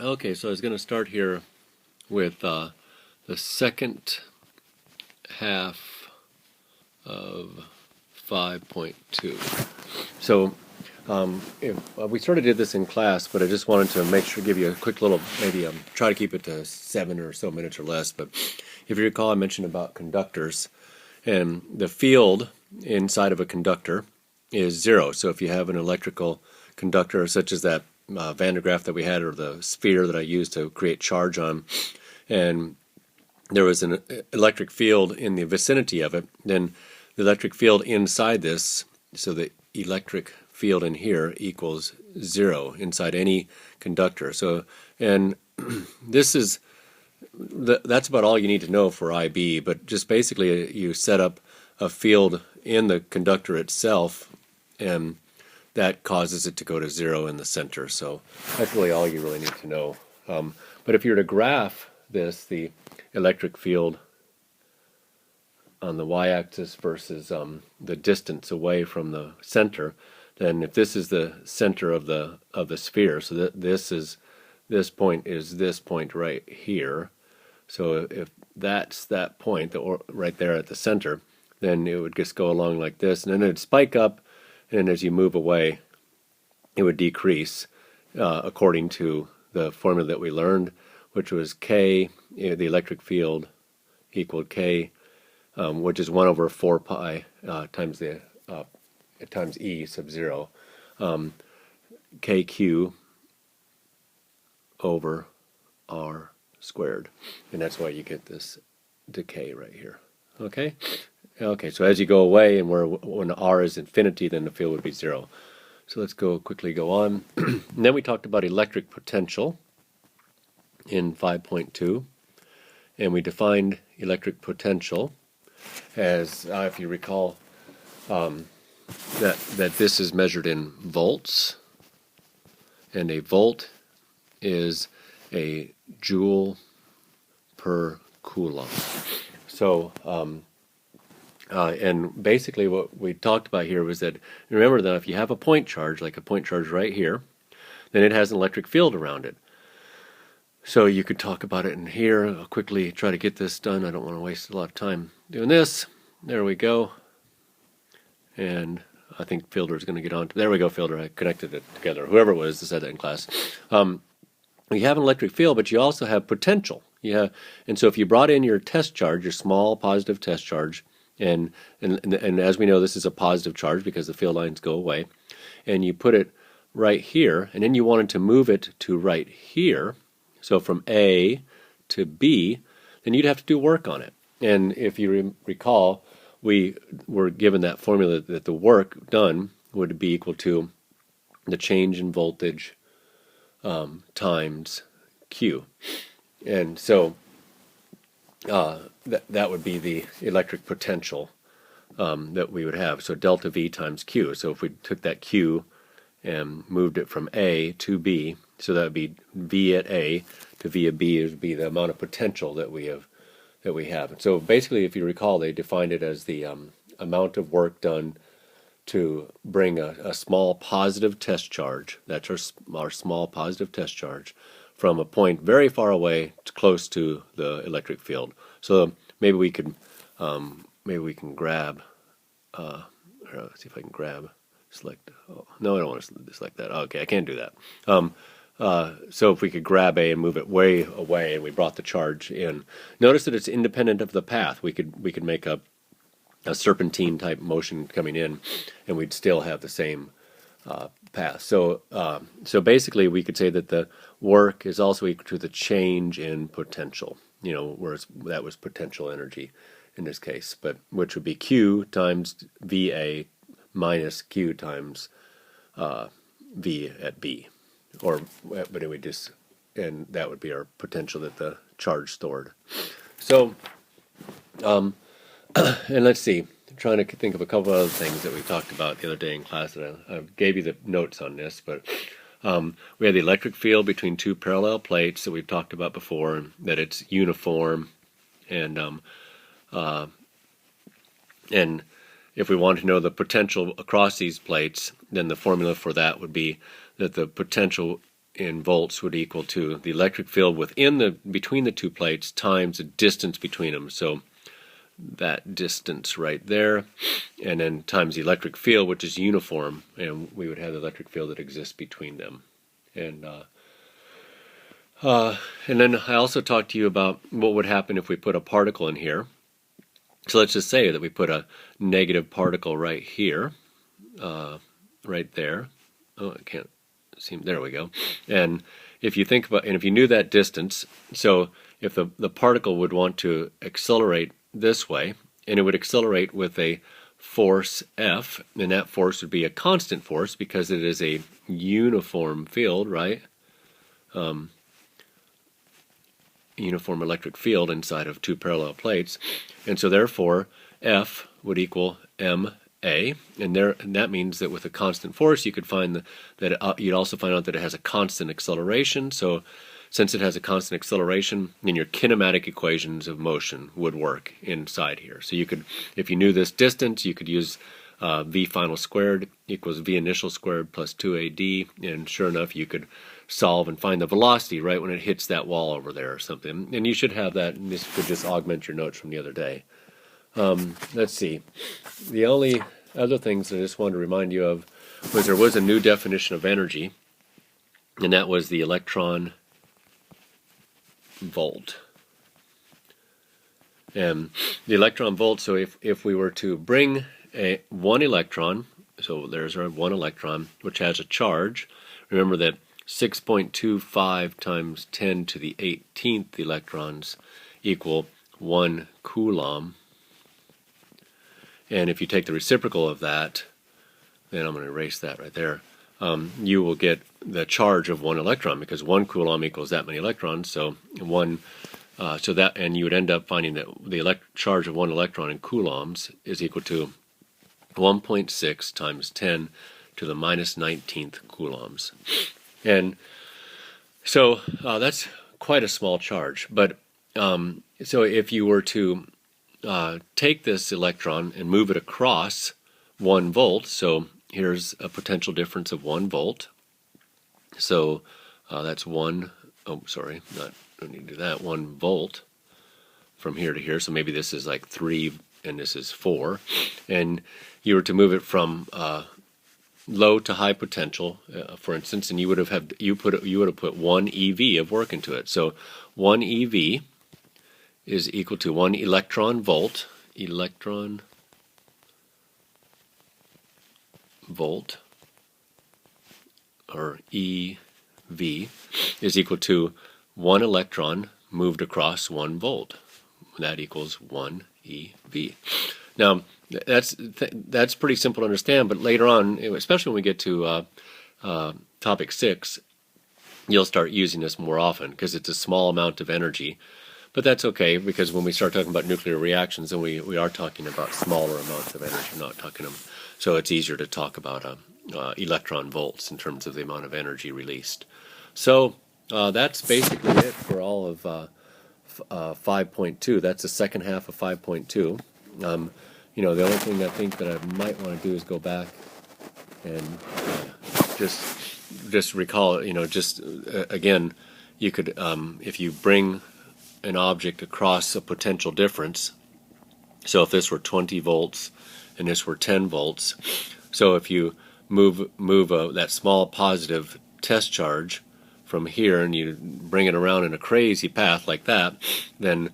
Okay, so I was going to start here with the second half of 5.2. So we sort of did this in class, but I just wanted to make sure, give you a quick little, maybe try to keep it to 7 or so minutes or less. But if you recall, I mentioned about conductors, and the field inside of a conductor is 0. So if you have an electrical conductor, such as that Van de Graaff that we had, or the sphere that I used to create charge on, and there was an electric field in the vicinity of it, then the electric field inside this, so the electric field in here equals 0 inside any conductor. So, and this is, that's about all you need to know for IB, but just basically you set up a field in the conductor itself, and that causes it to go to 0 in the center. So that's really all you really need to know. But if you were to graph this, the electric field on the y-axis versus the distance away from the center, then if this is the center of the sphere, so that this point is this point right here. So if that's that point, right there at the center, then it would just go along like this, and then it'd spike up, and as you move away, it would decrease according to the formula that we learned, which was K, the electric field, equaled K, which is 1 over 4 pi times E sub 0, KQ over R squared. And that's why you get this decay right here. Okay? Okay, so as you go away, and when R is infinity, then the field would be 0. So let's quickly go on. And then we talked about electric potential in 5.2, and we defined electric potential as, if you recall, that this is measured in volts, and a volt is a joule per coulomb. So and basically what we talked about here was that, remember that if you have a point charge, like a point charge right here, then it has an electric field around it. So you could talk about it in here. I'll quickly try to get this done. I don't want to waste a lot of time doing this. There we go. And I think Fielder is going to get on. There we go, Fielder. I connected it together. Whoever it was that said that in class. You have an electric field, but you also have potential. And so if you brought in your test charge, your small positive test charge, and as we know, this is a positive charge because the field lines go away, and you put it right here, and then you wanted to move it to right here, so from A to B, then you'd have to do work on it. And if you recall, we were given that formula that the work done would be equal to the change in voltage times Q. And so that would be the electric potential that we would have. So delta V times Q. So if we took that Q and moved it from A to B, so that would be V at A to V at B, would be the amount of potential that we have. And so basically, if you recall, they defined it as the amount of work done to bring a small positive test charge, that's our small positive test charge, from a point very far away to close to the electric field. So maybe we can grab. Let's see if I can grab. Select. Oh, no, I don't want to select that. Okay, I can't do that. So if we could grab A and move it way away, and we brought the charge in, notice that it's independent of the path. We could make a serpentine type motion coming in, and we'd still have the same path. So basically, we could say that the work is also equal to the change in potential. Whereas that was potential energy in this case, but which would be Q times VA minus Q times V at B. But it would and that would be our potential that the charge stored. So, and let's see, I'm trying to think of a couple of other things that we talked about the other day in class, that I gave you the notes on this, but we had the electric field between two parallel plates that we've talked about before, and that it's uniform, and if we want to know the potential across these plates, then the formula for that would be that the potential in volts would equal to the electric field between the two plates times the distance between them. So that distance right there, and then times the electric field, which is uniform, and we would have the electric field that exists between them. And then I also talked to you about what would happen if we put a particle in here. So let's just say that we put a negative particle right here, right there. Oh, I can't see. There we go. And if you think about, and if you knew that distance, so if the particle would want to accelerate this way, and it would accelerate with a force F, and that force would be a constant force because it is a uniform field, right? Uniform electric field inside of two parallel plates, and so therefore F would equal ma, and that means that with a constant force you could find that you'd also find out that it has a constant acceleration. So since it has a constant acceleration, then your kinematic equations of motion would work inside here. So you could, if you knew this distance, you could use v final squared equals v initial squared plus 2ad, and sure enough you could solve and find the velocity right when it hits that wall over there or something. And you should have that, and this could just augment your notes from the other day. Let's see. The only other things I just wanted to remind you of was there was a new definition of energy, and that was the electron volt. And the electron volt, so if we were to bring one electron, so there's our one electron, which has a charge. Remember that 6.25 times 10 to the 18th electrons equal 1 coulomb. And if you take the reciprocal of that, then I'm going to erase that right there, you will get the charge of one electron, because 1 coulomb equals that many electrons. So and you would end up finding that the charge of one electron in coulombs is equal to 1.6 times 10 to the minus 19th coulombs. And so that's quite a small charge. But so if you were to take this electron and move it across 1 volt, so here's a potential difference of 1 volt. So that's 1 volt from here to here. So maybe this is like 3 and this is 4. And you were to move it from low to high potential, for instance, and you would have put 1 eV of work into it. So 1 eV is equal to 1 electron volt, or EV, is equal to 1 electron moved across 1 volt. That equals 1 EV. Now, that's pretty simple to understand, but later on, especially when we get to topic 6, you'll start using this more often because it's a small amount of energy. But that's okay, because when we start talking about nuclear reactions, then we are talking about smaller amounts of energy, not talking so it's easier to talk about electron volts in terms of the amount of energy released. So that's basically it for all of 5.2. That's the second half of 5.2. The only thing I think that I might want to do is go back and just recall, again, you could, if you bring an object across a potential difference, so if this were 20 volts and this were 10 volts, so if you move that small positive test charge from here and you bring it around in a crazy path like that, then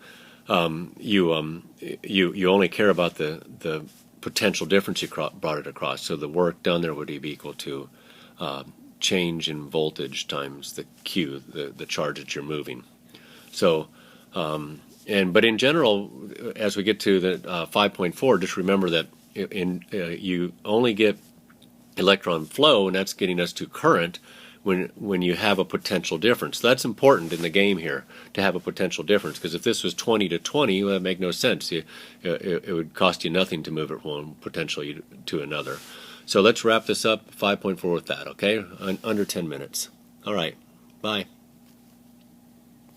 you only care about the potential difference you brought it across. So the work done there would be equal to change in voltage times the Q, the charge that you're moving. So but in general, as we get to the 5.4, just remember that you only get electron flow, and that's getting us to current when you have a potential difference. So that's important in the game here, to have a potential difference, because if this was 20 to 20, well, that would make no sense. It would cost you nothing to move it from one potential to another. So let's wrap this up, 5.4, with that, okay? Under 10 minutes. All right, bye.